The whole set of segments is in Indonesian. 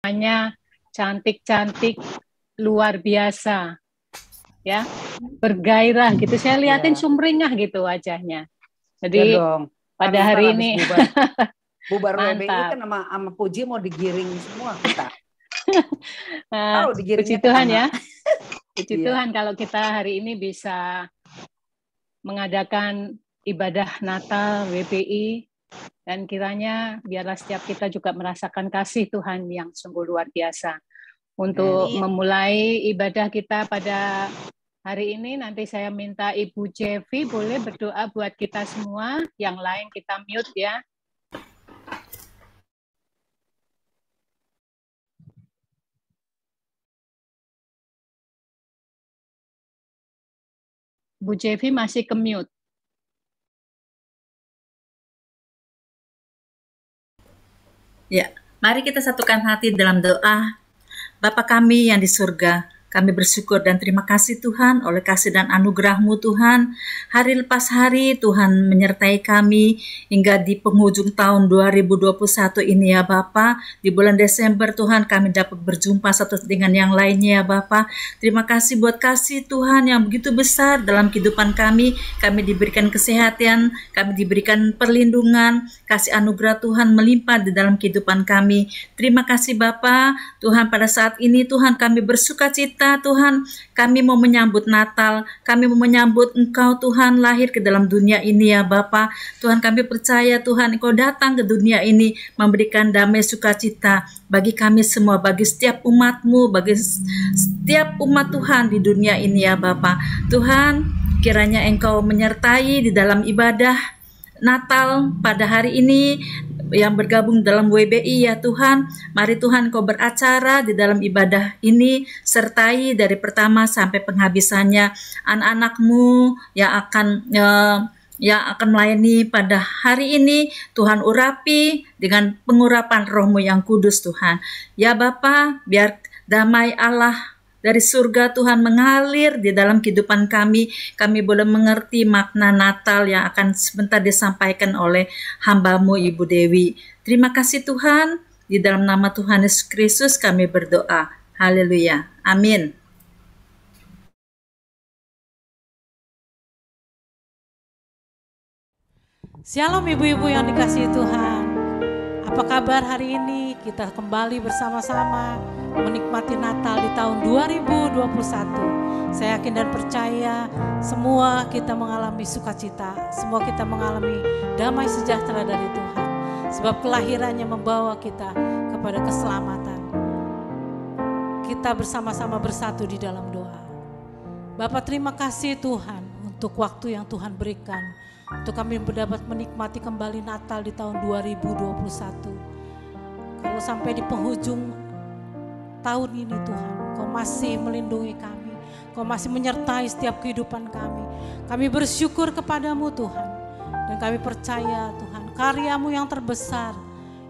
semuanya cantik-cantik, luar biasa, ya, bergairah gitu. Saya liatin sumringah gitu wajahnya. Jadi dong. pada hari ini bubar WBI kan sama Puji mau digiring semua kita. Puji Tuhan ya. Puji Tuhan kalau kita hari ini bisa mengadakan ibadah Natal WBI, dan kiranya biarlah setiap kita juga merasakan kasih Tuhan yang sungguh luar biasa. Untuk memulai ibadah kita pada hari ini, nanti saya minta Ibu Jevi boleh berdoa buat kita semua. Yang lain kita mute ya. Bu Jevi masih ke mute. Ya, mari kita satukan hati dalam doa. Bapa kami yang di surga, kami bersyukur dan terima kasih Tuhan oleh kasih dan anugerah-Mu Tuhan. Hari lepas hari Tuhan menyertai kami hingga di penghujung tahun 2021 ini ya Bapa. Di bulan Desember Tuhan kami dapat berjumpa satu dengan yang lainnya ya Bapa. Terima kasih buat kasih Tuhan yang begitu besar dalam kehidupan kami. Kami diberikan kesehatan, kami diberikan perlindungan, kasih anugerah Tuhan melimpah di dalam kehidupan kami. Terima kasih Bapa. Tuhan pada saat ini Tuhan kami bersuka cita Tuhan, kami mau menyambut Natal, kami mau menyambut Engkau Tuhan lahir ke dalam dunia ini ya Bapa. Tuhan kami percaya Tuhan Engkau datang ke dunia ini memberikan damai sukacita bagi kami semua, bagi setiap umat-Mu, bagi setiap umat Tuhan di dunia ini ya Bapa. Tuhan kiranya Engkau menyertai di dalam ibadah Natal pada hari ini yang bergabung dalam WBI ya Tuhan. Mari Tuhan Kau beracara di dalam ibadah ini, sertai dari pertama sampai penghabisannya anak-anak-Mu yang akan melayani pada hari ini. Tuhan urapi dengan pengurapan Roh-Mu yang kudus Tuhan. Ya Bapa, biar damai Allah dari surga Tuhan mengalir di dalam kehidupan kami. Kami boleh mengerti makna Natal yang akan sebentar disampaikan oleh hamba-Mu Ibu Dewi. Terima kasih Tuhan. Di dalam nama Tuhan Yesus Kristus kami berdoa. Haleluya. Amin. Shalom ibu-ibu yang dikasihi Tuhan. Apa kabar hari ini? Kita kembali bersama-sama menikmati Natal di tahun 2021. Saya yakin dan percaya semua kita mengalami sukacita, semua kita mengalami damai sejahtera dari Tuhan. Sebab kelahirannya membawa kita kepada keselamatan. Kita bersama-sama bersatu di dalam doa. Bapak terima kasih Tuhan untuk waktu yang Tuhan berikan, untuk kami dapat menikmati kembali Natal di tahun 2021. Kalau sampai di penghujung tahun ini Tuhan, Kau masih melindungi kami, Kau masih menyertai setiap kehidupan kami. Kami bersyukur kepadamu Tuhan, dan kami percaya Tuhan, karya-Mu yang terbesar,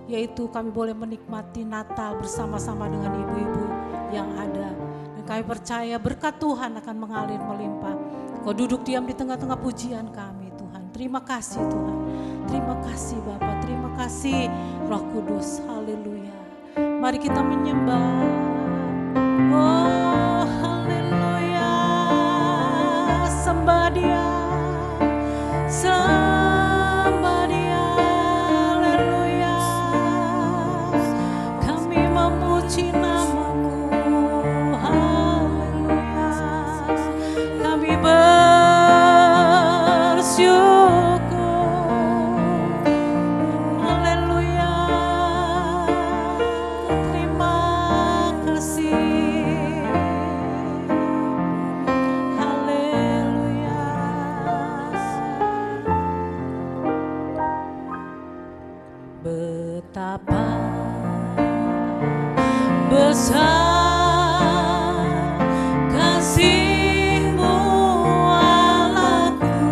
yaitu kami boleh menikmati Natal bersama-sama dengan ibu-ibu yang ada. Dan kami percaya berkat Tuhan akan mengalir melimpah. Kau duduk diam di tengah-tengah pujian kami Tuhan. Terima kasih Tuhan, terima kasih Bapa, terima kasih Roh Kudus. Haleluya. Mari kita menyembah. Oh haleluya, sembah Dia, sembah Dia, haleluya. Kami memuji nama-Mu, haleluya. Kami bersyukur, haleluya. Terima kasih, haleluya. Betapa besar kasih-Mu Allahku,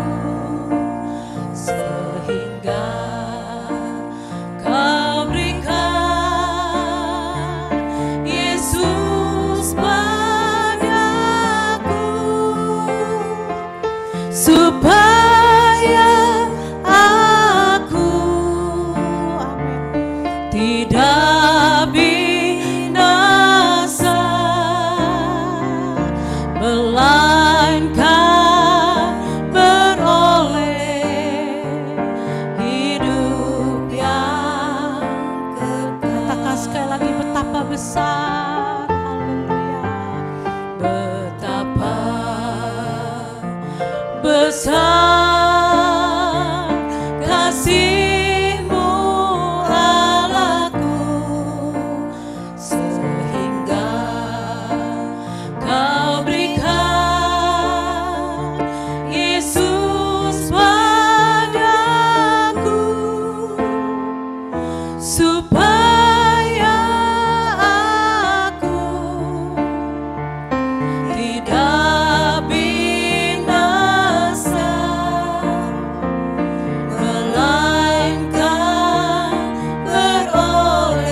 sehingga Kau berikan Yesus padaku, supaya aku tidak binasa besar. Haleluya. Betapa besar kasih-Mu Allahku, sehingga Kau berikan Yesus padaku, supaya aku tidak binasa, melainkan beroleh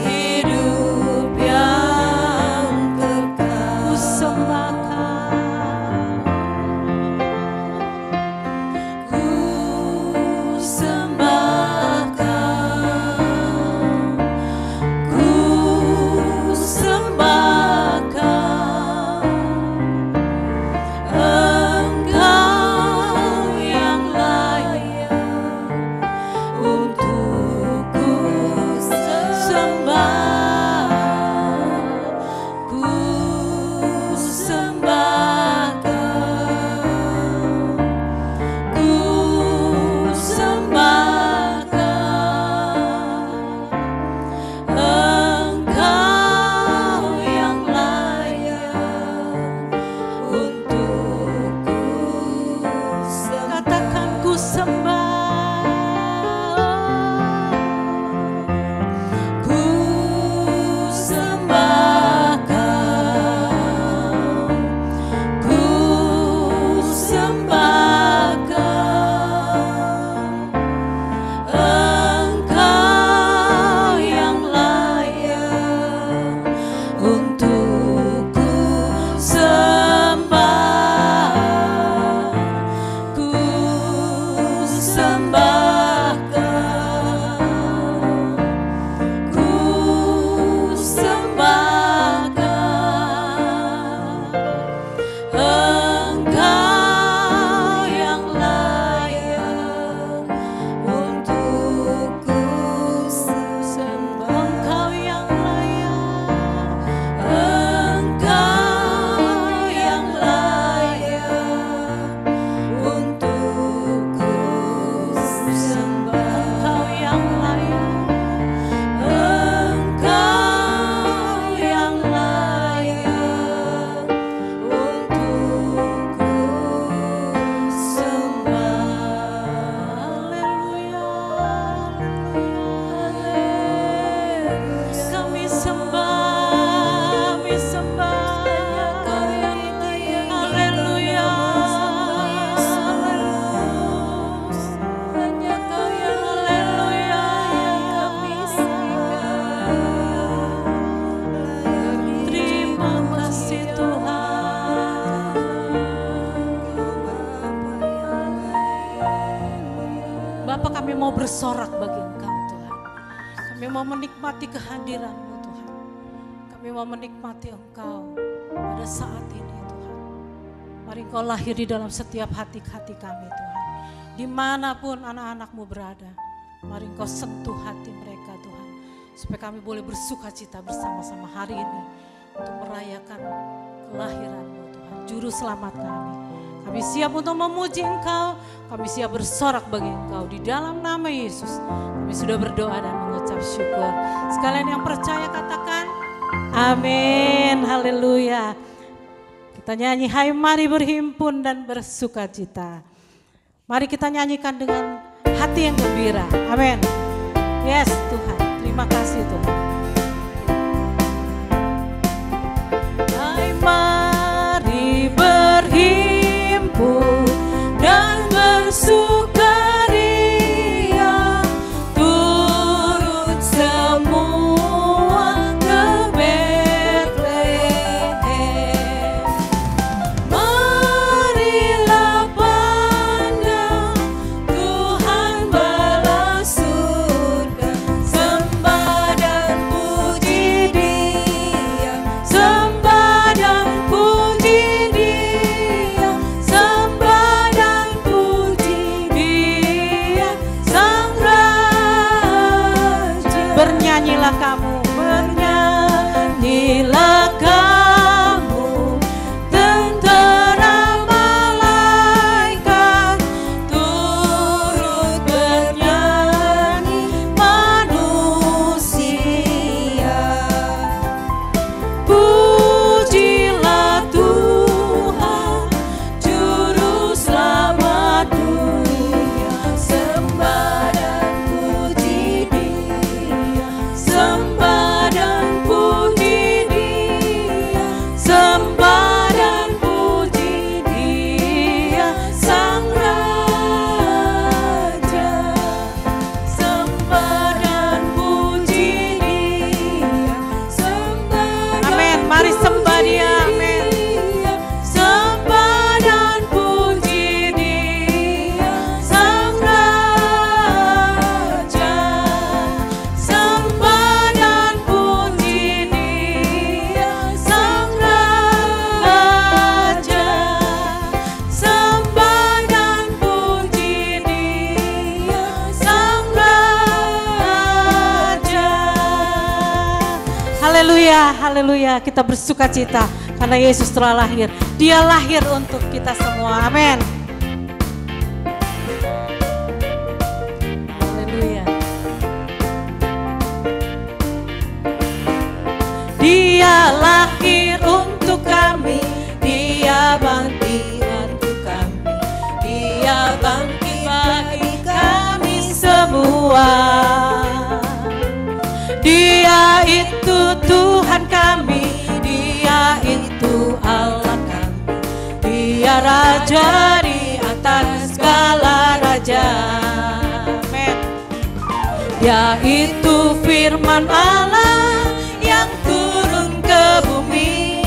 hidup yang kekal. Ku sembahkan, ku sembahkan, ku sembahkan Engkau yang layak untuk ku sembah. Ku sembahkan, ku sembahkan Engkau yang layak untuk ku sembah. Katakan ku sembah, ku sembahkan, ku sembahkan Engkau yang layak untuk ku sembah. Ku sembahkan, ku sembahkan Engkau yang layak untuk ku sembah. Engkau yang layak, Engkau yang layak untuk ku sembah. Engkau yang layak, Engkau yang layak untuk ku sembah. Haleluya, haleluya. Kami sembah, kami sembah. Haleluya, hanya Kau yang haleluya. Terima kasih Tuhan. Bapa, kami mau bersorak bagi Engkau Tuhan. Kami mau menikmati kehadiran-Mu Tuhan. Kami mau menikmati Engkau pada saat ini Tuhan. Mari Engkau lahir di dalam setiap hati-hati kami Tuhan. Dimanapun anak-anak-Mu berada, mari Engkau sentuh hati mereka Tuhan. Supaya kami boleh bersuka cita bersama-sama hari ini untuk merayakan kelahiran-Mu Tuhan, Juru Selamat kami. Kami siap untuk memuji Engkau, kami siap bersorak bagi Engkau di dalam nama Yesus. Kami sudah berdoa dan mengucap syukur. Sekalian yang percaya katakan amin, haleluya. Kita nyanyi, hai mari berhimpun dan bersuka cita. Mari kita nyanyikan dengan hati yang gembira, amin. Yes Tuhan, terima kasih Tuhan. Hai mari berhimpun dan bersukaria, turut semua ke Betlehem. Marilah pandang Tuhan balas surga, sembah dan puji Dia, sembah dan puji Dia, sembah dan puji Dia, Sang Raja. Bernyanyilah kamu, bernyanyilah kamu, tentara malaikat turut bernyanyi, manusia pujilah Tuhan juru selamat dunia, sembah dan puji Dia, sembah dan puji Dia, sembah dan puji Dia, Sang Raja, sembah dan puji Dia, sembah. Amin, mari sembah Dia, amin. Sembah dan puji Dia, Sang Raja, sembah dan puji Dia, Sang Raja, sembah dan puji Dia, Sang Raja. Haleluya, haleluya. Kita bersuka cita karena Yesus telah lahir. Dia lahir untuk kita semua. Amin. Haleluya. Dia lahir untuk kami, Dia bangkit untuk kami, Dia bangkit bagi kami semua. Dia itu Tuhan kami, Dia itu Allah kami, Dia Raja di atas segala raja. Amin. Dia itu firman Allah yang turun ke bumi,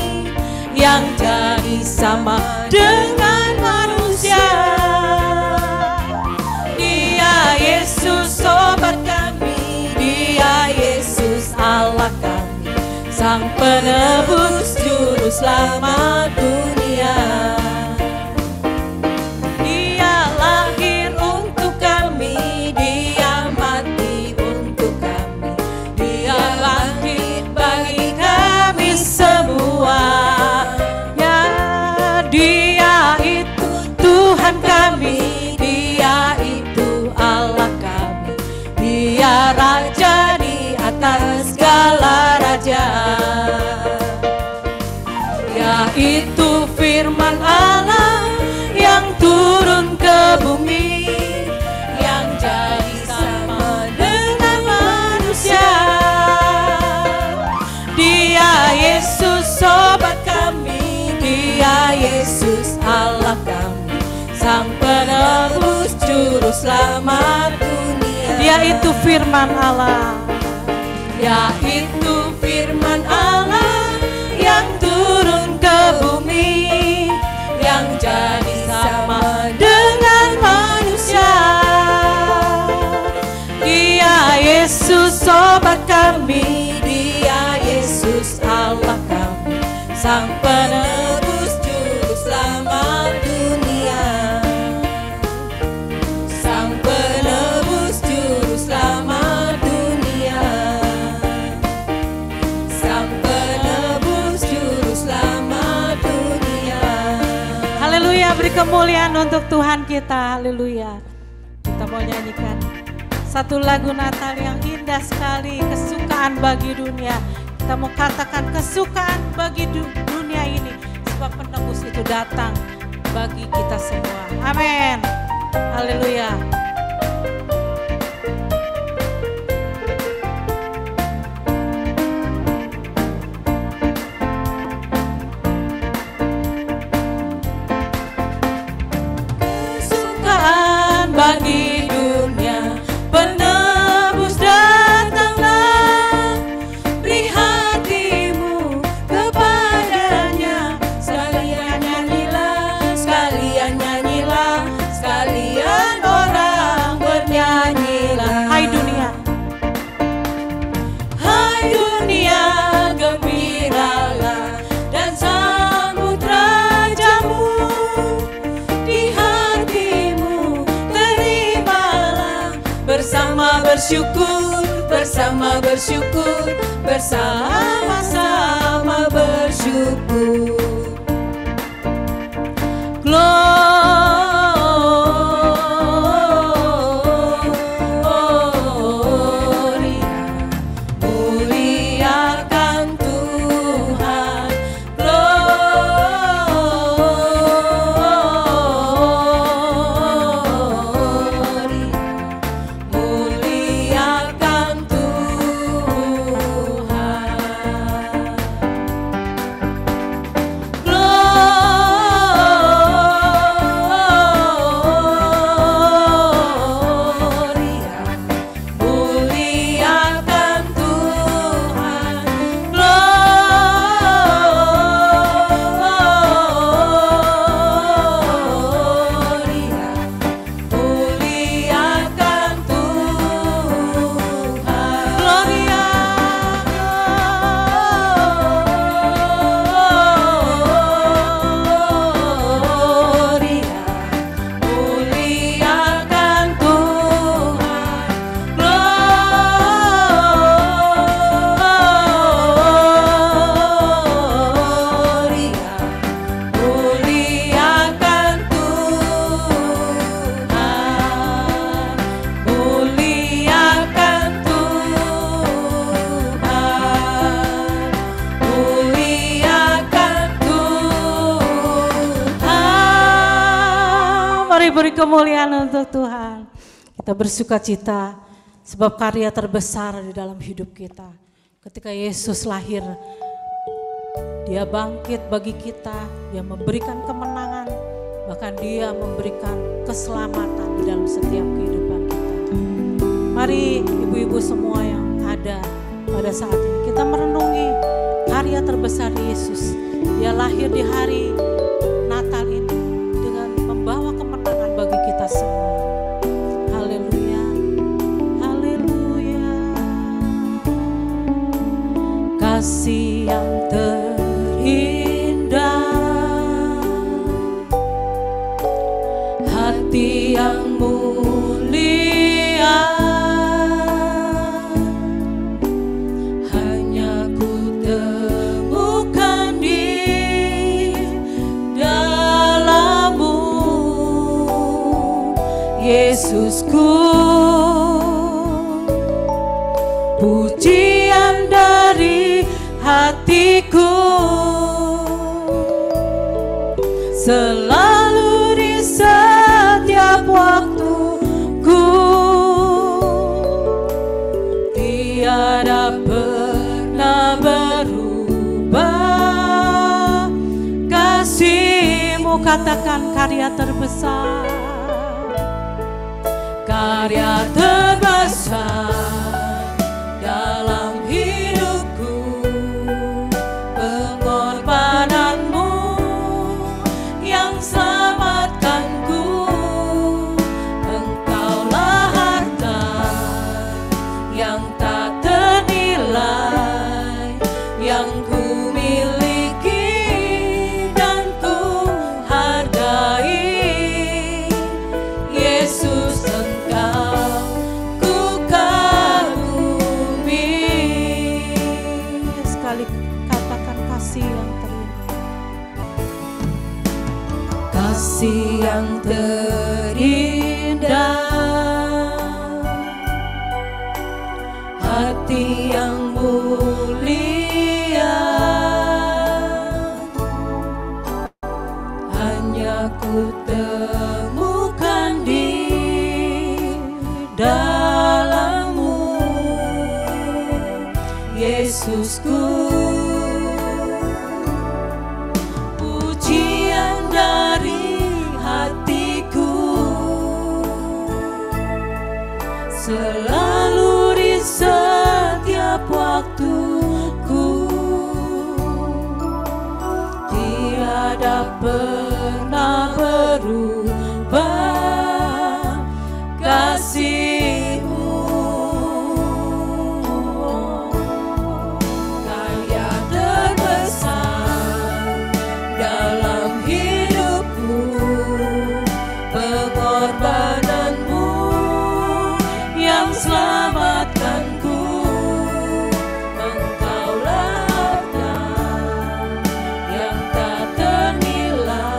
yang jadi sama dengan manusia. Dia Yesus sobat kami, Dia Yesus Allah kami, Sang penebus juru selamat dunia. Dia lahir untuk kami, Dia mati untuk kami, Dia bangkit bagi kami semua. Ya, Dia itu Tuhan kami, Dia itu Allah kami, Dia Raja di atas segala raja. Dia itu firman Allah yang turun ke bumi, yang jadi sama dengan manusia. Dia Yesus sobat kami, Dia Yesus Allah kami, Sang penebus juru selamat dunia. Dia itu firman Allah. Dia itu firman Allah yang turun ke bumi, yang jadi sama dengan manusia. Dia Yesus sobat kami, Dia Yesus Allah kami, Sang penebus juru selamat dunia, Sang penebus juru selamat dunia, Sang penebus juru selamat dunia. Haleluya, beri kemuliaan untuk Tuhan kita. Haleluya. Kita mau nyanyikan satu lagu Natal yang indah sekali, kesukaan bagi dunia. Kita mau katakan kesukaan bagi dunia ini, sebab penebus itu datang bagi kita semua. Amin. Haleluya. Kesukaan bagi dunia, penebus datanglah, beri hatimu kepadanya, sekalian nyanyilah, sekalian nyanyilah, sekalian orang bernyanyilah. Hai dunia, hai dunia, gembiralah dan sambut rajamu, di hatimu terimalah, bersama bersyukur, bersama bersyukur, bersama beri kemuliaan untuk Tuhan. Kita bersuka cita sebab karya terbesar di dalam hidup kita. Ketika Yesus lahir, Dia bangkit bagi kita, Dia memberikan kemenangan, bahkan Dia memberikan keselamatan di dalam setiap kehidupan kita. Mari ibu-ibu semua yang ada pada saat ini, kita merenungi karya terbesar Yesus. Dia lahir di hari Natal ini dengan membawa kemenangan bagi kita semua. Haleluya, haleluya. Kasih yang terindah, hati yang mulia, hanya ku temukan di dalam-Mu, Yesusku. Pujian dari hatiku selalu di setiap waktuku, tiada pernah berubah. Kasih-Mu, katakan karya terbesar, karya terbesar dalam hidupku, pengorbananmu yang selamatkanku. Engkaulah harta yang tak ternilai, yang ku miliki dan ku hargai. Yesus, Engkau ku kagumi. Sekali katakan kasih yang terindah, kasih yang terindah, hati yang mulia, hanya ku temukan di dalam-Mu, Yesusku. Pujian dari hatiku selalu di setiap waktuku, tiada pernah berubah. Kasih-Mu, karya terbesar dalam hidupku, pengorbananmu yang selamatkanku. Engkaulah harta yang tak ternilai,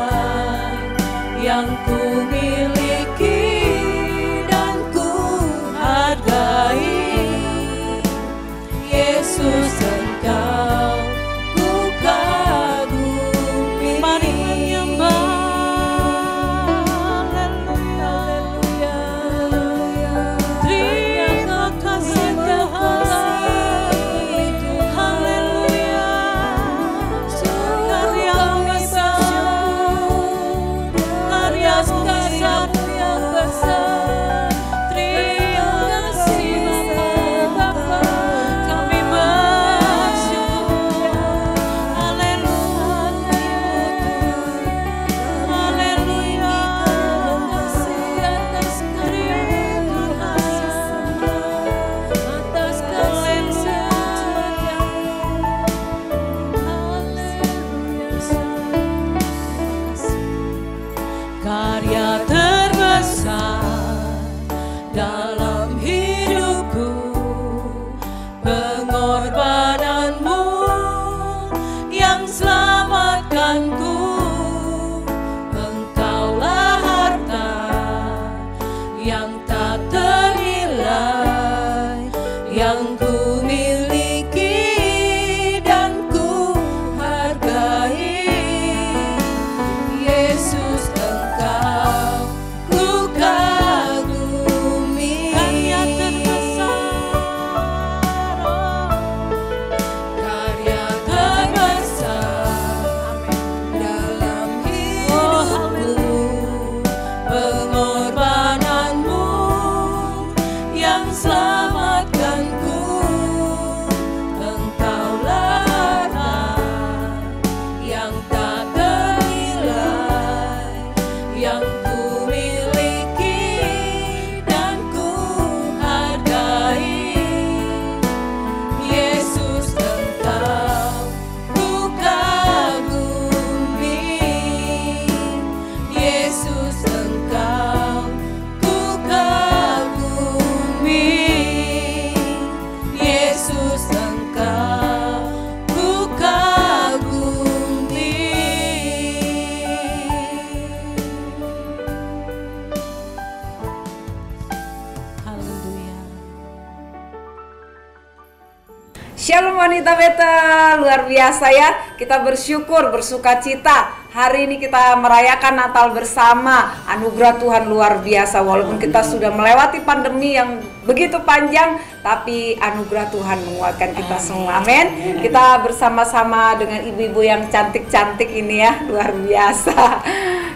wanita Betel, luar biasa ya. Kita bersyukur, bersuka cita. Hari ini kita merayakan Natal bersama. Anugerah Tuhan luar biasa. Walaupun kita sudah melewati pandemi yang begitu panjang, tapi anugerah Tuhan menguatkan kita semua. Amin. Kita bersama-sama dengan ibu-ibu yang cantik-cantik ini ya, luar biasa.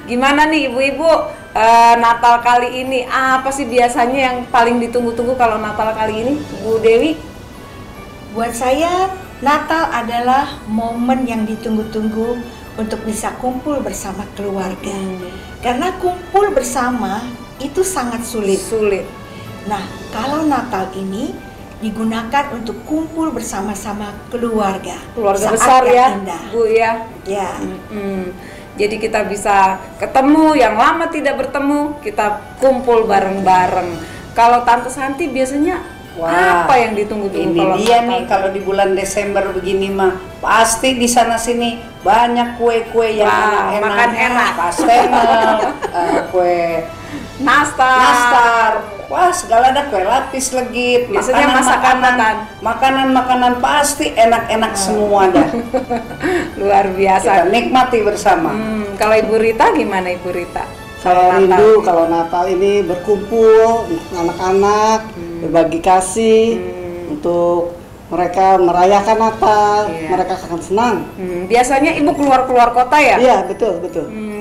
Gimana nih ibu-ibu, Natal kali ini apa sih biasanya yang paling ditunggu-tunggu kalau Natal kali ini, Bu Dewi? Buat saya, Natal adalah momen yang ditunggu-tunggu untuk bisa kumpul bersama keluarga. Karena kumpul bersama itu sangat sulit. Nah, kalau Natal ini digunakan untuk kumpul bersama-sama keluarga. Keluarga Saat besar ya, indah. Bu ya. Ya. Jadi kita bisa ketemu, yang lama tidak bertemu, kita kumpul bareng-bareng. Kalau Tante Santi biasanya apa yang ditunggu-tunggu? Ini dia nih, kalau di bulan Desember begini mah pasti di sana sini banyak kue-kue yang enak-enak, makan enak, pastel, kue nastar, wah segala ada, kue lapis legit, biasanya makanan pasti enak-enak semua dah. Luar biasa. Kita nikmati bersama. Kalau Ibu Rita gimana Ibu Rita? Saya rindu kalau Natal ini berkumpul anak-anak, berbagi kasih untuk mereka merayakan Natal, mereka akan senang. Biasanya Ibu keluar kota ya? Iya, betul.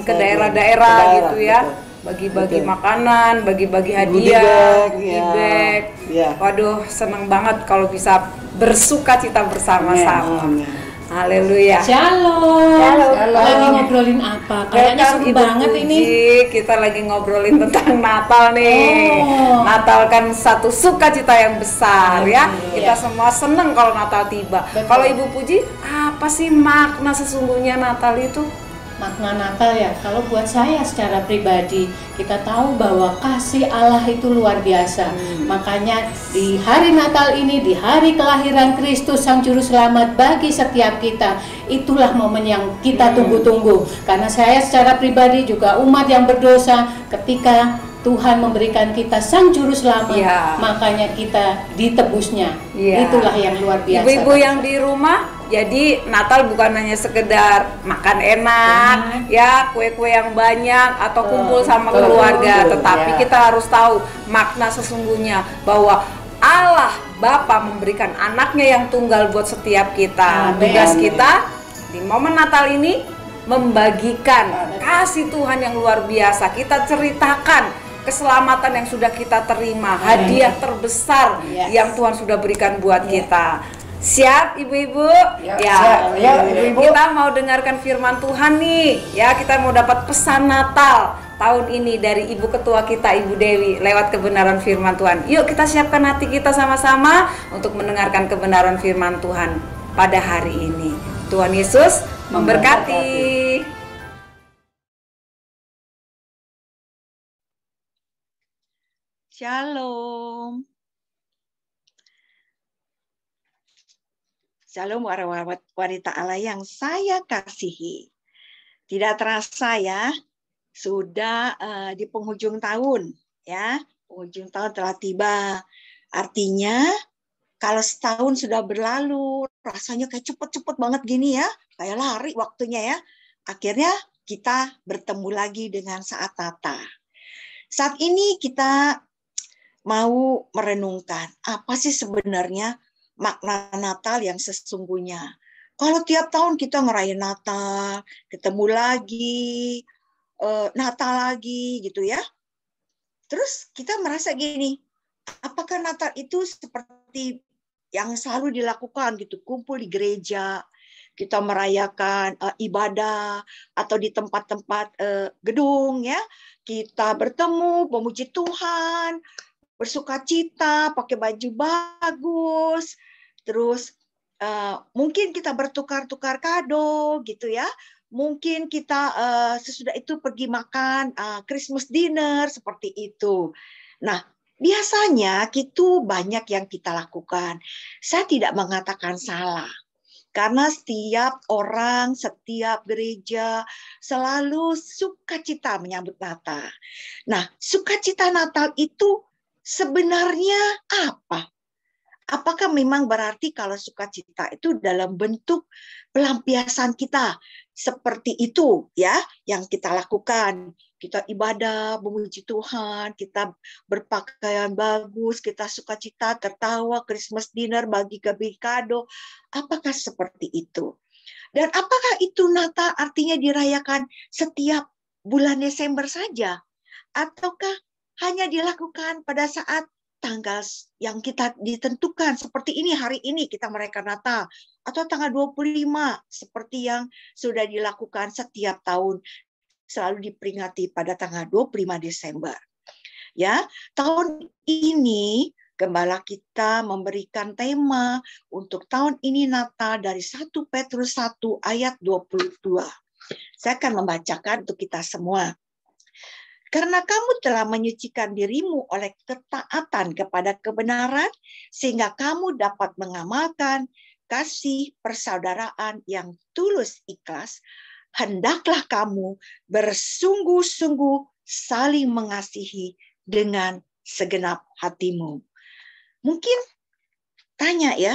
Ke daerah-daerah gitu ya. Bagi-bagi makanan, bagi-bagi hadiah, bag. Ya. Waduh, senang banget kalau bisa bersuka cita bersama-sama. Haleluya. Shalom. Lagi ngobrolin apa? Kayaknya seru banget ini. Kita lagi ngobrolin tentang Natal nih. Natal kan satu sukacita yang besar ya. Kita semua seneng kalau Natal tiba. Kalau Ibu Puji, apa sih makna sesungguhnya Natal itu? Makna Natal ya, kalau buat saya secara pribadi, kita tahu bahwa kasih Allah itu luar biasa. Makanya di hari Natal ini, di hari kelahiran Kristus Sang Juru Selamat bagi setiap kita, itulah momen yang kita tunggu-tunggu. Karena saya secara pribadi juga umat yang berdosa, ketika Tuhan memberikan kita Sang Juru Selamat, makanya kita ditebusnya. Itulah yang luar biasa. Ibu-ibu yang di rumah, jadi Natal bukan hanya sekedar makan enak, ya kue-kue yang banyak atau kumpul sama keluarga, tetapi kita harus tahu makna sesungguhnya bahwa Allah Bapa memberikan anaknya yang tunggal buat setiap kita. Tugas kita di momen Natal ini membagikan kasih Tuhan yang luar biasa. Kita ceritakan keselamatan yang sudah kita terima, hadiah terbesar yang Tuhan sudah berikan buat kita. Siap ibu-ibu? Siap, ibu-ibu. Kita mau dengarkan firman Tuhan nih. Ya, kita mau dapat pesan Natal tahun ini dari Ibu Ketua kita, Ibu Dewi, lewat kebenaran firman Tuhan. Yuk kita siapkan hati kita sama-sama untuk mendengarkan kebenaran firman Tuhan pada hari ini. Tuhan Yesus memberkati. Shalom. Shalom wanita Allah yang saya kasihi. Tidak terasa ya, sudah di penghujung tahun ya. Penghujung tahun telah tiba. Artinya kalau setahun sudah berlalu, rasanya kayak cepet-cepet banget gini ya. Kayak lari waktunya ya. Akhirnya kita bertemu lagi dengan saat Natal. Saat ini kita mau merenungkan apa sih sebenarnya makna Natal yang sesungguhnya. Kalau tiap tahun kita ngerayain Natal, ketemu lagi, Natal lagi gitu ya. Terus kita merasa gini, apakah Natal itu seperti yang selalu dilakukan gitu, kumpul di gereja, kita merayakan ibadah atau di tempat-tempat gedung ya, kita bertemu, memuji Tuhan, bersukacita, pakai baju bagus, terus mungkin kita bertukar-tukar kado gitu ya. Mungkin kita sesudah itu pergi makan Christmas dinner seperti itu. Nah, biasanya itu banyak yang kita lakukan. Saya tidak mengatakan salah. Karena setiap orang, setiap gereja selalu sukacita menyambut Natal. Nah, sukacita Natal itu sebenarnya apa? Apakah memang berarti kalau sukacita itu dalam bentuk pelampiasan kita seperti itu ya yang kita lakukan? Kita ibadah, memuji Tuhan, kita berpakaian bagus, kita sukacita, tertawa, Christmas dinner, bagi-bagi kado. Apakah seperti itu? Dan apakah itu Natal artinya dirayakan setiap bulan Desember saja? Ataukah hanya dilakukan pada saat tanggal yang kita ditentukan, seperti ini, hari ini kita merayakan Natal, atau tanggal 25 seperti yang sudah dilakukan setiap tahun, selalu diperingati pada tanggal 25 Desember. Ya, tahun ini Gembala kita memberikan tema untuk tahun ini Natal dari 1 Petrus 1 ayat 22. Saya akan membacakan untuk kita semua. Karena kamu telah menyucikan dirimu oleh ketaatan kepada kebenaran, sehingga kamu dapat mengamalkan kasih persaudaraan yang tulus ikhlas, hendaklah kamu bersungguh-sungguh saling mengasihi dengan segenap hatimu. Mungkin tanya ya,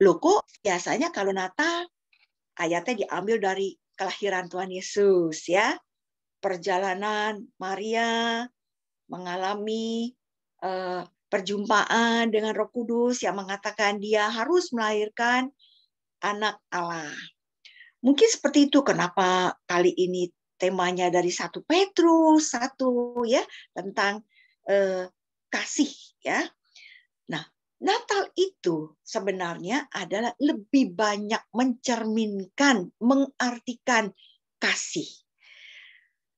loh kok biasanya kalau Natal ayatnya diambil dari kelahiran Tuhan Yesus ya. Perjalanan Maria mengalami perjumpaan dengan Roh Kudus yang mengatakan dia harus melahirkan anak Allah. Mungkin seperti itu kenapa kali ini temanya dari 1 Petrus 1 ya, tentang kasih ya. Nah, Natal itu sebenarnya adalah lebih banyak mencerminkan, mengartikan kasih.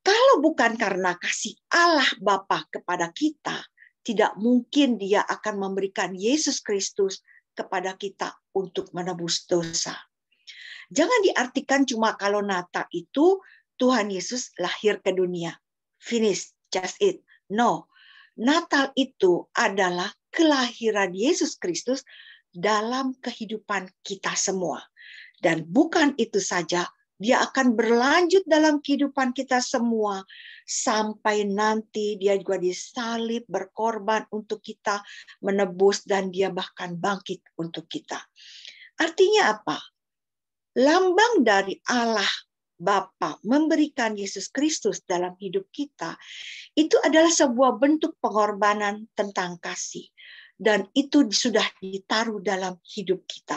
Kalau bukan karena kasih Allah Bapa kepada kita, tidak mungkin Dia akan memberikan Yesus Kristus kepada kita untuk menebus dosa. Jangan diartikan cuma kalau Natal itu Tuhan Yesus lahir ke dunia. Finish, just it. No. Natal itu adalah kelahiran Yesus Kristus dalam kehidupan kita semua. Dan bukan itu saja, Dia akan berlanjut dalam kehidupan kita semua sampai nanti Dia juga disalib, berkorban untuk kita, menebus, dan Dia bahkan bangkit untuk kita. Artinya apa? Lambang dari Allah Bapa memberikan Yesus Kristus dalam hidup kita, itu adalah sebuah bentuk pengorbanan tentang kasih. Dan itu sudah ditaruh dalam hidup kita.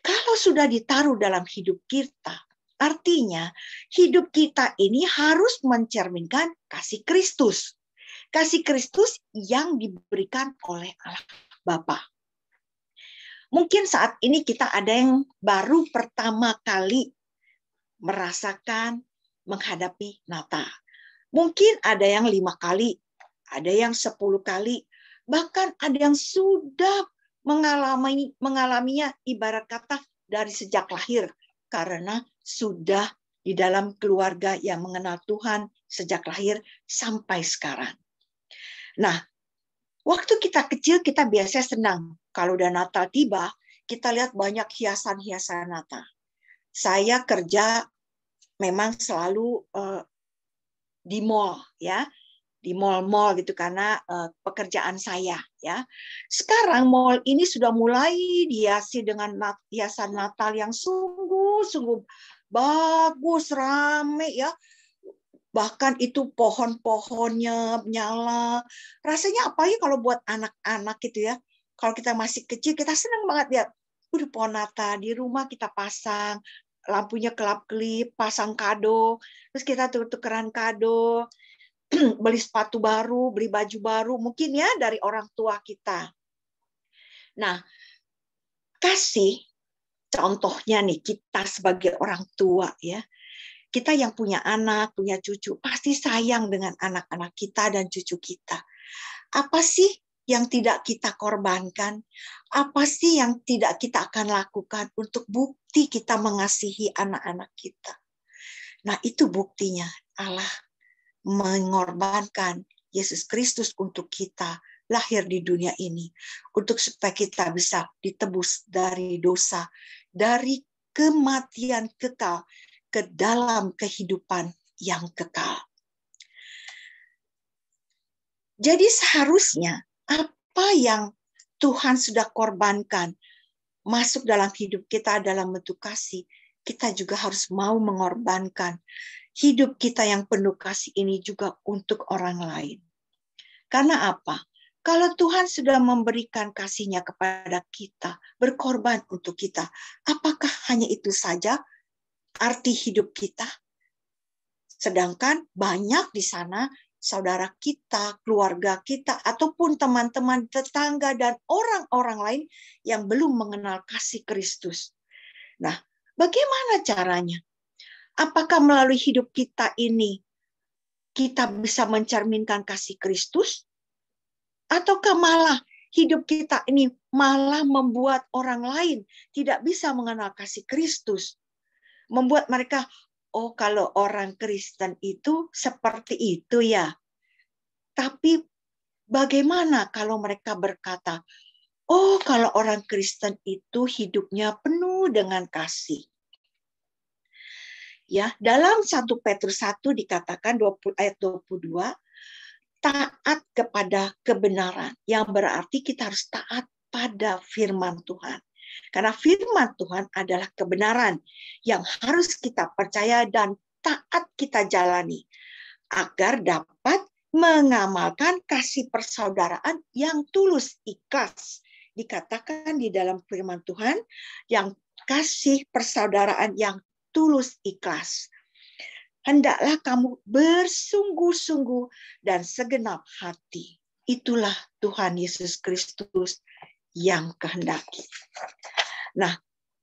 Kalau sudah ditaruh dalam hidup kita, artinya hidup kita ini harus mencerminkan kasih Kristus. Kasih Kristus yang diberikan oleh Allah Bapa. Mungkin saat ini kita ada yang baru pertama kali merasakan menghadapi Natal. Mungkin ada yang 5 kali, ada yang 10 kali, bahkan ada yang sudah mengalaminya ibarat kata dari sejak lahir, karena sudah di dalam keluarga yang mengenal Tuhan sejak lahir sampai sekarang. Nah, waktu kita kecil kita biasa senang. Kalau udah Natal tiba, kita lihat banyak hiasan-hiasan Natal. Saya kerja memang selalu di mall ya, di mall-mall gitu karena pekerjaan saya ya. Sekarang mall ini sudah mulai dihiasi dengan hiasan Natal yang sungguh-sungguh bagus, rame ya. Bahkan itu pohon-pohonnya nyala. Rasanya apa ya kalau buat anak-anak gitu ya. Kalau kita masih kecil kita senang banget lihat. Udah pohon Natal di rumah kita pasang, lampunya kelap-kelip, pasang kado, terus kita tukeran kado, beli sepatu baru, beli baju baru, mungkin ya dari orang tua kita. Nah, kasih contohnya nih kita sebagai orang tua ya. Kita yang punya anak, punya cucu, pasti sayang dengan anak-anak kita dan cucu kita. Apa sih yang tidak kita korbankan? Apa sih yang tidak kita akan lakukan untuk bukti kita mengasihi anak-anak kita? Nah, itu buktinya Allah mengorbankan Yesus Kristus untuk kita lahir di dunia ini, untuk supaya kita bisa ditebus dari dosa, dari kematian kekal ke dalam kehidupan yang kekal. Jadi seharusnya apa apa yang Tuhan sudah korbankan masuk dalam hidup kita dalam bentuk kasih, kita juga harus mau mengorbankan hidup kita yang penuh kasih ini juga untuk orang lain. Karena apa? Kalau Tuhan sudah memberikan kasih-Nya kepada kita, berkorban untuk kita, apakah hanya itu saja arti hidup kita? Sedangkan banyak di sana saudara kita, keluarga kita, ataupun teman-teman, tetangga, dan orang-orang lain yang belum mengenal kasih Kristus. Nah, bagaimana caranya? Apakah melalui hidup kita ini kita bisa mencerminkan kasih Kristus? Ataukah malah hidup kita ini malah membuat orang lain tidak bisa mengenal kasih Kristus? Membuat mereka, oh kalau orang Kristen itu seperti itu ya. Tapi bagaimana kalau mereka berkata, oh kalau orang Kristen itu hidupnya penuh dengan kasih. Ya, dalam 1 Petrus 1 dikatakan ayat 22, taat kepada kebenaran, yang berarti kita harus taat pada firman Tuhan. Karena firman Tuhan adalah kebenaran yang harus kita percaya dan taat kita jalani agar dapat mengamalkan kasih persaudaraan yang tulus ikhlas. Dikatakan di dalam firman Tuhan yang kasih persaudaraan yang tulus ikhlas. Hendaklah kamu bersungguh-sungguh dan segenap hati. Itulah Tuhan Yesus Kristus yang kehendaki. Nah,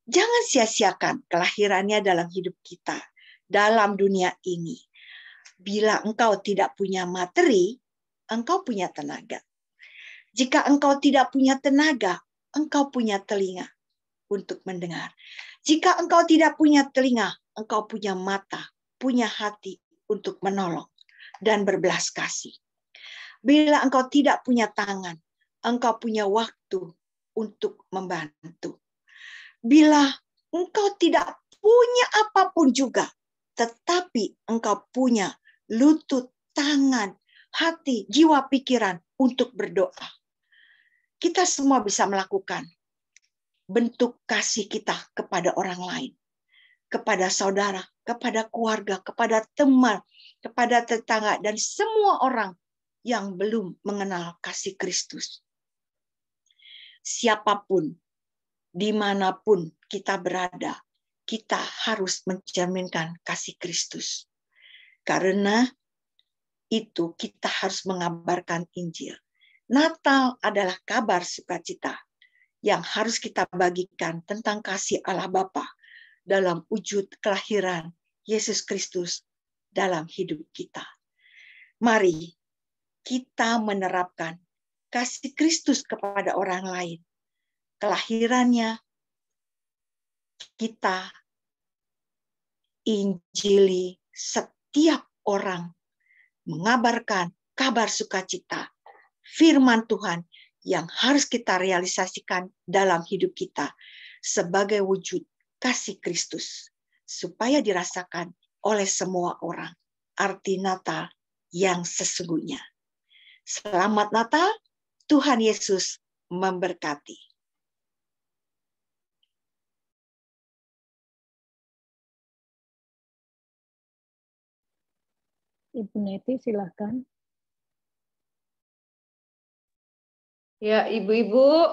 jangan sia-siakan kelahirannya dalam hidup kita, dalam dunia ini. Bila engkau tidak punya materi, engkau punya tenaga. Jika engkau tidak punya tenaga, engkau punya telinga untuk mendengar. Jika engkau tidak punya telinga, engkau punya mata, punya hati untuk menolong dan berbelas kasih. Bila engkau tidak punya tangan, engkau punya waktu untuk membantu. Bila engkau tidak punya apapun juga, tetapi engkau punya lutut, tangan, hati, jiwa, pikiran untuk berdoa. Kita semua bisa melakukan bentuk kasih kita kepada orang lain, kepada saudara, kepada keluarga, kepada teman, kepada tetangga, dan semua orang yang belum mengenal kasih Kristus. Siapapun, dimanapun kita berada, kita harus mencerminkan kasih Kristus. Karena itu kita harus mengabarkan Injil. Natal adalah kabar sukacita yang harus kita bagikan tentang kasih Allah Bapa dalam wujud kelahiran Yesus Kristus dalam hidup kita. Mari kita menerapkan kasih Kristus kepada orang lain. Kelahirannya kita injili setiap orang, mengabarkan kabar sukacita, firman Tuhan yang harus kita realisasikan dalam hidup kita sebagai wujud kasih Kristus, supaya dirasakan oleh semua orang arti Natal yang sesungguhnya. Selamat Natal, Tuhan Yesus memberkati. Ibu Neti, silahkan. Ya, ibu-ibu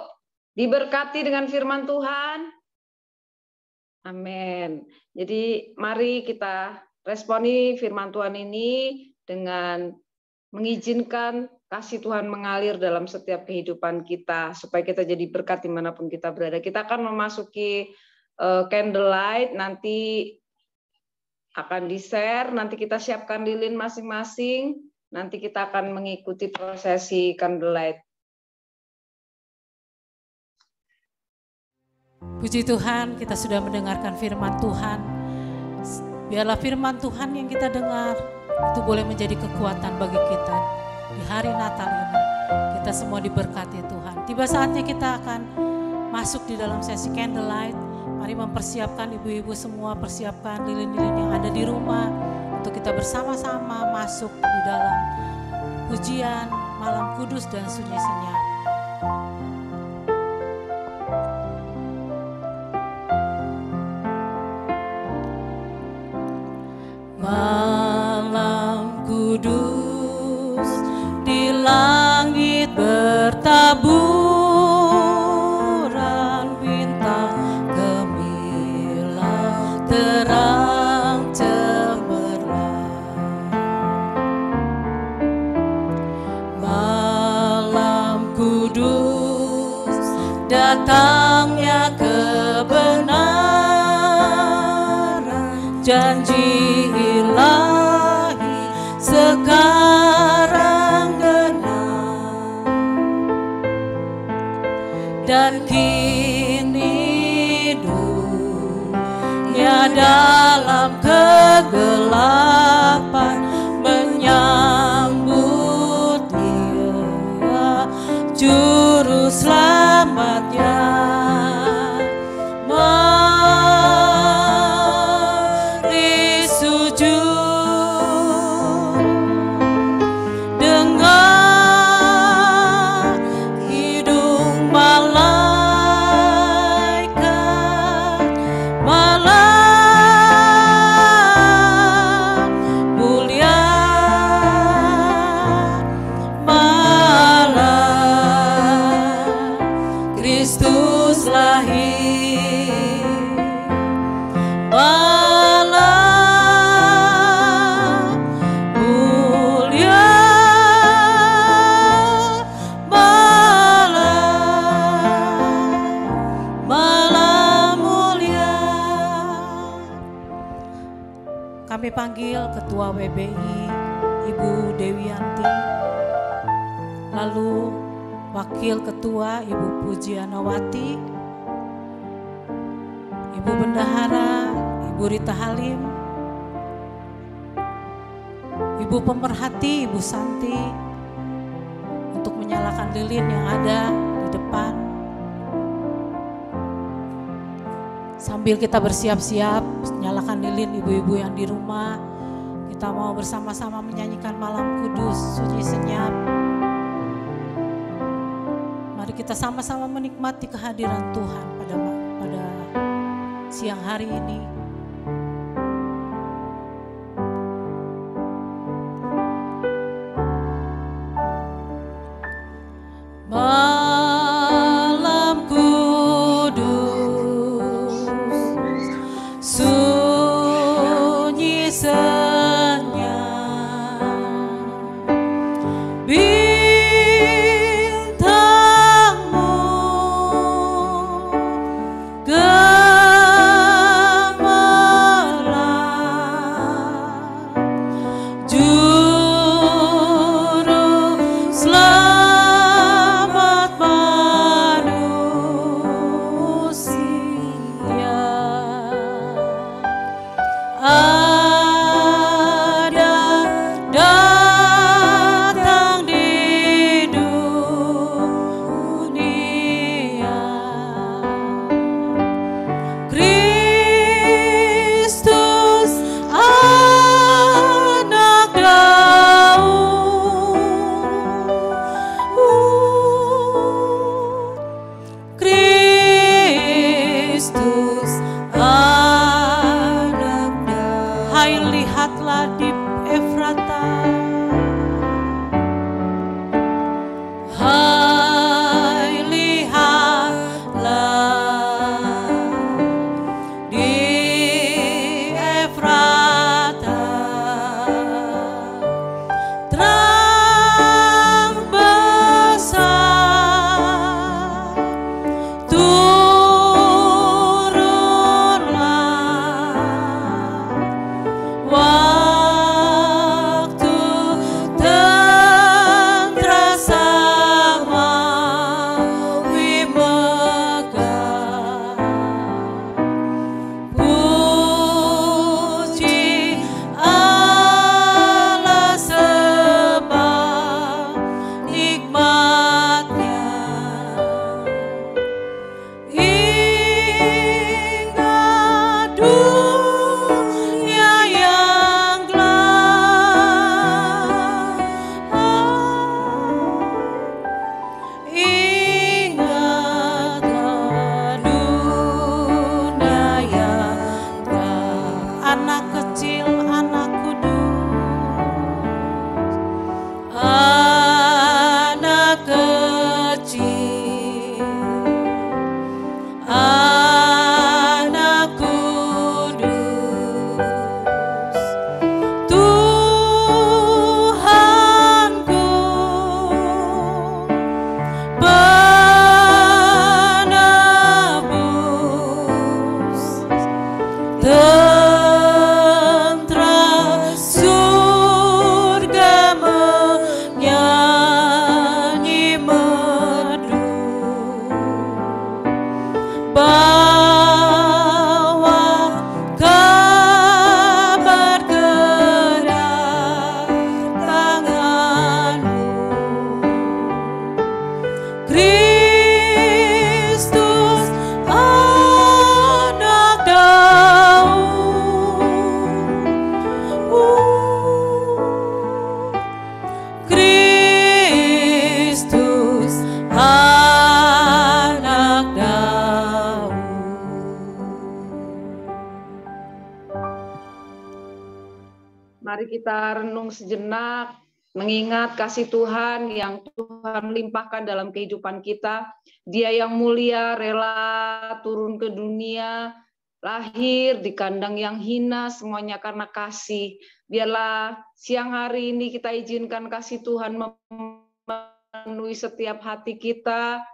diberkati dengan firman Tuhan. Amin. Jadi mari kita responi firman Tuhan ini dengan mengizinkan kasih Tuhan mengalir dalam setiap kehidupan kita, supaya kita jadi berkat dimanapun kita berada. Kita akan memasuki candlelight, nanti akan di-share, nanti kita siapkan lilin masing-masing, nanti kita akan mengikuti prosesi candlelight. Puji Tuhan, kita sudah mendengarkan firman Tuhan. Biarlah firman Tuhan yang kita dengar itu boleh menjadi kekuatan bagi kita di hari Natal ini. Kita semua diberkati Tuhan. Tiba saatnya kita akan masuk di dalam sesi candlelight. Mari mempersiapkan, ibu-ibu semua persiapkan lilin-lilin yang ada di rumah untuk kita bersama-sama masuk di dalam pujian malam kudus dan sunyi senyap. janji ilahi sekarang genap, dan kini dunia dalam kegelapan menyambut Dia juru selamatnya. Mari sujud dengar hidung malaikat, malam mulia, malam Kristus lahir. Malam mulia, malam mulia. Kami panggil Ketua WBI Ibu Dewianti, lalu Wakil Ketua Ibu Pujianawati, Ibu Bendahara Ibu Rita Halim, Ibu Pemerhati Ibu Santi, untuk menyalakan lilin yang ada di depan. Sambil kita bersiap-siap nyalakan lilin, ibu-ibu yang di rumah, kita mau bersama-sama menyanyikan Malam Kudus Sunyi Senyap. Mari kita sama-sama menikmati kehadiran Tuhan pada siang hari ini. Malam kudus sunyi senyap, bintangmu gemar Mari kita renung sejenak, mengingat kasih Tuhan yang Tuhan limpahkan dalam kehidupan kita. Dia yang mulia rela turun ke dunia, lahir di kandang yang hina, semuanya karena kasih. Biarlah siang hari ini kita izinkan kasih Tuhan memenuhi setiap hati kita.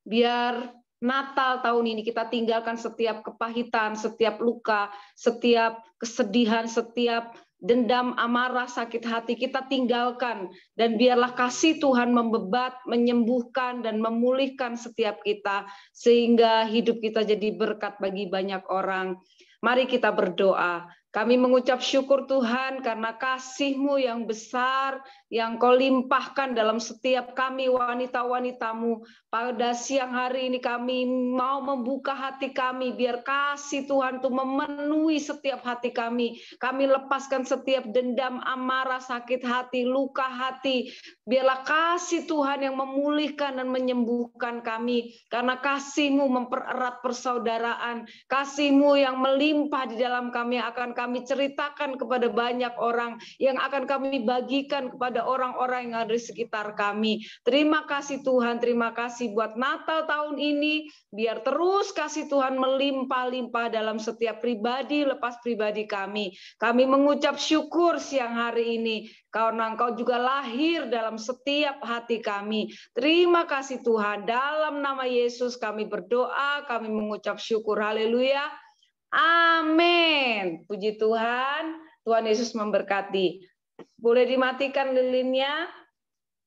Biar Natal tahun ini kita tinggalkan setiap kepahitan, setiap luka, setiap kesedihan, setiap dendam, amarah, sakit hati kita tinggalkan. Dan biarlah kasih Tuhan membebat, menyembuhkan, dan memulihkan setiap kita. Sehingga hidup kita jadi berkat bagi banyak orang. Mari kita berdoa. Kami mengucap syukur Tuhan karena kasih-Mu yang besar, yang Kau limpahkan dalam setiap kami wanita-wanita-Mu. Pada siang hari ini kami mau membuka hati kami, biar kasih Tuhan itu memenuhi setiap hati kami. Kami lepaskan setiap dendam, amarah, sakit hati, luka hati. Biarlah kasih Tuhan yang memulihkan dan menyembuhkan kami. Karena kasih-Mu mempererat persaudaraan. Kasih-Mu yang melimpah di dalam kami akan kami ceritakan kepada banyak orang, yang akan kami bagikan kepada orang-orang yang ada di sekitar kami. Terima kasih Tuhan, terima kasih buat Natal tahun ini. Biar terus kasih Tuhan melimpah-limpah dalam setiap pribadi lepas pribadi kami. Kami mengucap syukur siang hari ini, karena Engkau juga lahir dalam setiap hati kami. Terima kasih Tuhan, dalam nama Yesus kami berdoa, kami mengucap syukur. Haleluya. Amin. Puji Tuhan. Tuhan Yesus memberkati. Boleh dimatikan lilinnya.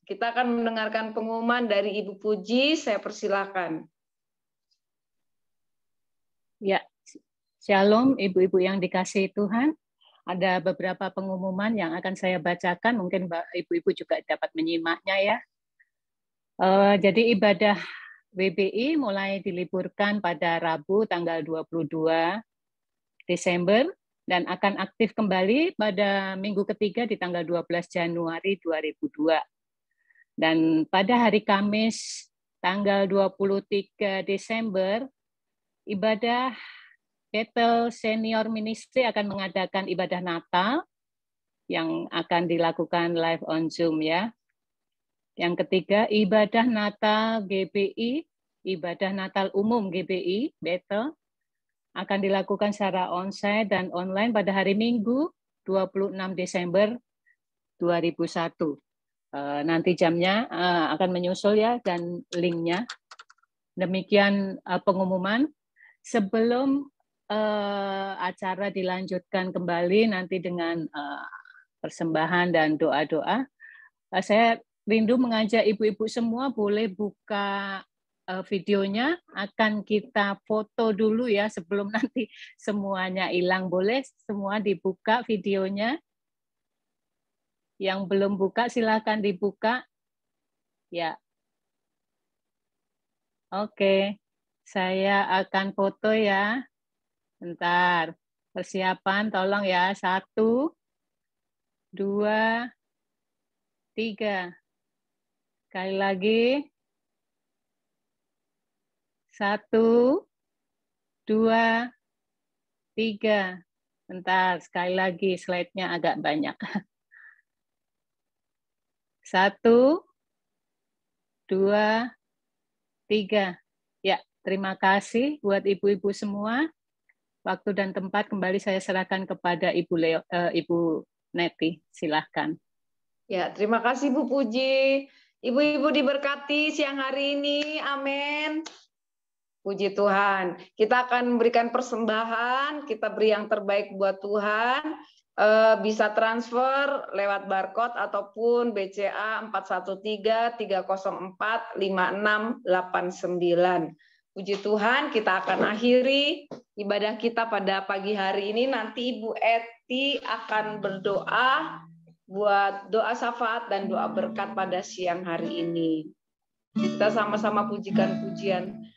Kita akan mendengarkan pengumuman dari Ibu Puji. Saya persilakan. Ya, Shalom ibu-ibu yang dikasihi Tuhan. Ada beberapa pengumuman yang akan saya bacakan. Mungkin ibu-ibu juga dapat menyimaknya ya. Jadi ibadah WBI mulai diliburkan pada Rabu tanggal 22 Desember dan akan aktif kembali pada minggu ketiga di tanggal 12 Januari 2002. Dan pada hari Kamis tanggal 23 Desember, ibadah Bethel Senior Ministry akan mengadakan ibadah Natal yang akan dilakukan live on Zoom ya. Yang ketiga, ibadah Natal GBI, ibadah Natal umum GBI Bethel akan dilakukan secara onsite dan online pada hari Minggu 26 Desember 2001. Nanti jamnya akan menyusul ya dan linknya. Demikian pengumuman. Sebelum acara dilanjutkan kembali nanti dengan persembahan dan doa-doa, saya rindu mengajak ibu-ibu semua boleh buka videonya, akan kita foto dulu ya sebelum nanti semuanya hilang. Boleh semua dibuka videonya. Yang belum buka silakan dibuka. Ya. Oke. Saya akan foto ya. Bentar. Persiapan tolong ya. 1, 2, 3. Sekali lagi. 1, 2, 3. Bentar, sekali lagi slide-nya agak banyak. 1, 2, 3. Ya, terima kasih buat ibu-ibu semua. Waktu dan tempat kembali saya serahkan kepada Ibu Neti. Silahkan. Ya, terima kasih Bu Puji. Ibu-ibu diberkati siang hari ini. Amin. Puji Tuhan. Kita akan memberikan persembahan, kita beri yang terbaik buat Tuhan. Bisa transfer lewat barcode ataupun BCA 413-304-5689. Puji Tuhan, kita akan akhiri ibadah kita pada pagi hari ini. Nanti Ibu Eti akan berdoa buat doa syafaat dan doa berkat pada siang hari ini. Kita sama-sama pujikan pujian.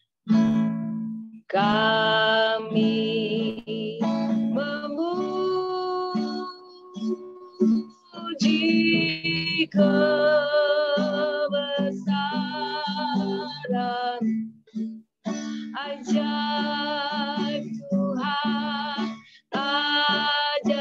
Kami memuji kebesaran ajaib Tuhan, ajaib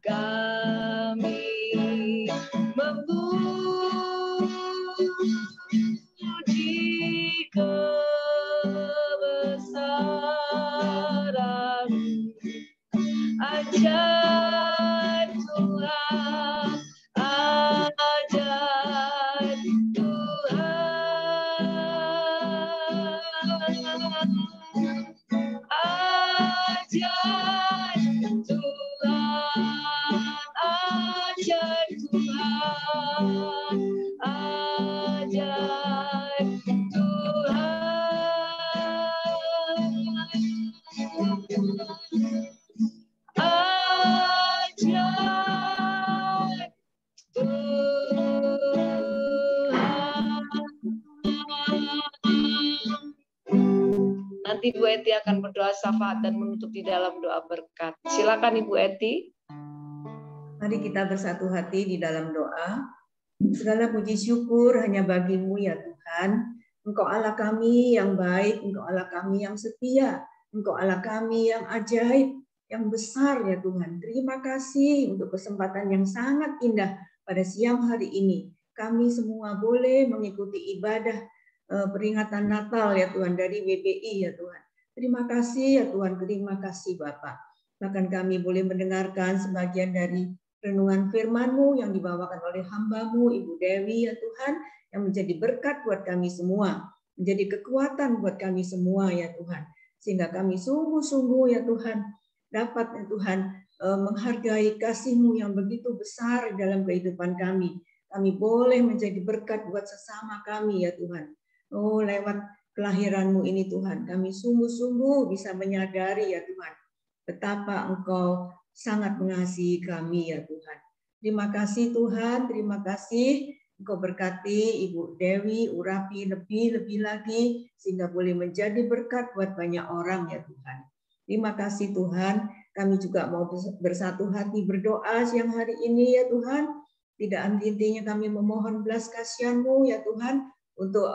kami memuji kebesaran ajaib Tuhan, ajaib Tuhan, ajaib Tuhan, ajaib Tuhan, ajaib Nanti Bu Eti akan berdoa syafaat dan menutup di dalam doa berkat. Silakan Ibu Eti. Mari kita bersatu hati di dalam doa. Segala puji syukur hanya bagi-Mu ya Tuhan. Engkau Allah kami yang baik, Engkau Allah kami yang setia, Engkau Allah kami yang ajaib, yang besar ya Tuhan. Terima kasih untuk kesempatan yang sangat indah pada siang hari ini. Kami semua boleh mengikuti ibadah peringatan Natal ya Tuhan dari WPI ya Tuhan. Terima kasih ya Tuhan, terima kasih Bapak. Bahkan kami boleh mendengarkan sebagian dari renungan firman-Mu yang dibawakan oleh hamba-Mu Ibu Dewi ya Tuhan, yang menjadi berkat buat kami semua, menjadi kekuatan buat kami semua ya Tuhan. Sehingga kami sungguh-sungguh ya Tuhan dapat ya Tuhan menghargai kasih-Mu yang begitu besar dalam kehidupan kami. Kami boleh menjadi berkat buat sesama kami ya Tuhan. Oh, lewat kelahiran-Mu ini Tuhan, kami sungguh-sungguh bisa menyadari ya Tuhan, betapa Engkau sangat mengasihi kami ya Tuhan. Terima kasih Tuhan, terima kasih. Engkau berkati Ibu Dewi, urapi lebih-lebih lagi, sehingga boleh menjadi berkat buat banyak orang ya Tuhan. Terima kasih Tuhan, kami juga mau bersatu hati berdoa siang hari ini ya Tuhan. Tidak henti-hentinya kami memohon belas kasihan-Mu ya Tuhan, untuk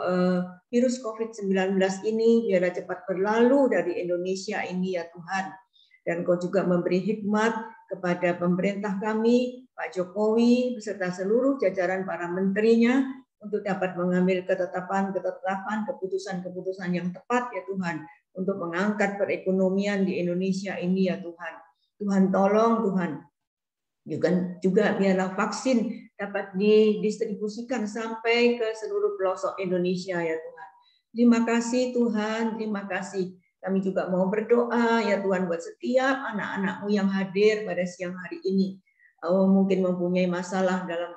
virus COVID-19 ini biarlah cepat berlalu dari Indonesia ini ya Tuhan. Dan Kau juga memberi hikmat kepada pemerintah kami, Pak Jokowi, beserta seluruh jajaran para menterinya, untuk dapat mengambil ketetapan-ketetapan, keputusan-keputusan yang tepat ya Tuhan, untuk mengangkat perekonomian di Indonesia ini ya Tuhan. Tuhan tolong Tuhan. Juga biarlah vaksin dapat didistribusikan sampai ke seluruh pelosok Indonesia ya Tuhan. Terima kasih Tuhan, terima kasih. Kami juga mau berdoa ya Tuhan buat setiap anak-anak-Mu yang hadir pada siang hari ini. Mungkin mempunyai masalah dalam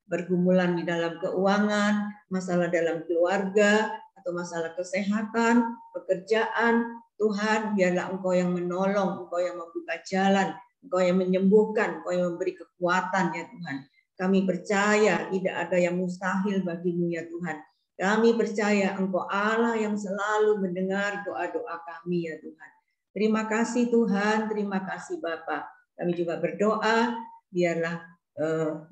bergumulan di dalam keuangan, masalah dalam keluarga, atau masalah kesehatan, pekerjaan. Tuhan, biarlah Engkau yang menolong, Engkau yang membuka jalan, Engkau yang menyembuhkan, Engkau yang memberi kekuatan ya Tuhan. Kami percaya tidak ada yang mustahil bagi-Mu ya Tuhan. Kami percaya Engkau Allah yang selalu mendengar doa-doa kami ya Tuhan. Terima kasih Tuhan, terima kasih Bapa. Kami juga berdoa, biarlah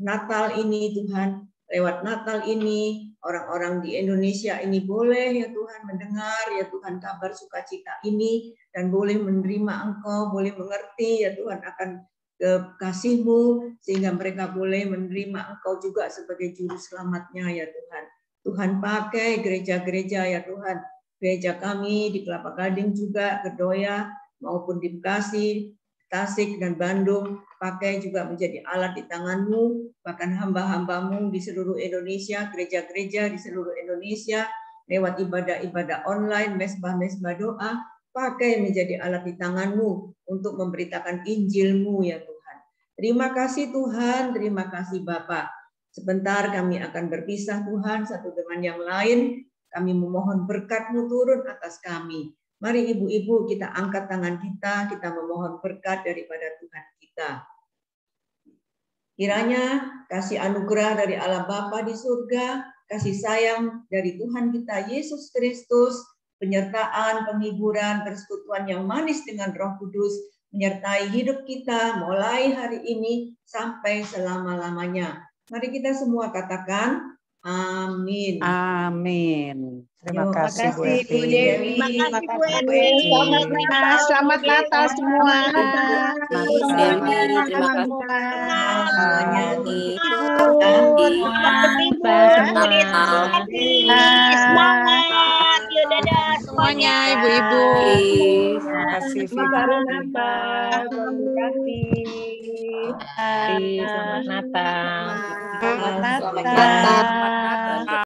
Natal ini Tuhan, lewat Natal ini, orang-orang di Indonesia ini boleh ya Tuhan mendengar ya Tuhan kabar sukacita ini, dan boleh menerima Engkau, boleh mengerti ya Tuhan akan kasih-Mu, sehingga mereka boleh menerima Engkau juga sebagai juru selamatnya ya Tuhan. Tuhan pakai gereja-gereja ya Tuhan, gereja kami di Kelapa Gading juga, Kedoya maupun di Bekasi, Tasik dan Bandung, pakai juga menjadi alat di tangan-Mu, bahkan hamba-hamba-Mu di seluruh Indonesia, gereja-gereja di seluruh Indonesia, lewat ibadah-ibadah online, mesbah-mesbah doa, pakai menjadi alat di tangan-Mu untuk memberitakan Injil-Mu ya Tuhan. Terima kasih Tuhan, terima kasih Bapa. Sebentar kami akan berpisah Tuhan satu dengan yang lain. Kami memohon berkat-Mu turun atas kami. Mari ibu-ibu kita angkat tangan kita memohon berkat daripada Tuhan kita. Kiranya kasih anugerah dari Allah Bapa di surga, kasih sayang dari Tuhan kita Yesus Kristus, penyertaan, penghiburan, persekutuan yang manis dengan Roh Kudus, menyertai hidup kita mulai hari ini sampai selama-lamanya. Mari kita semua katakan amin. Amin. Terima kasih Bu Bu Evi. Dewi. Terima kasih Bu Bu Evi. Evi. Selamat Natal semua. Terima kasih Semuanya. Semangat. Yuk dadah semuanya ibu-ibu. Terima kasih Natal, terima kasih. Selamat Natal. Selamat Selamat Natal. Natal.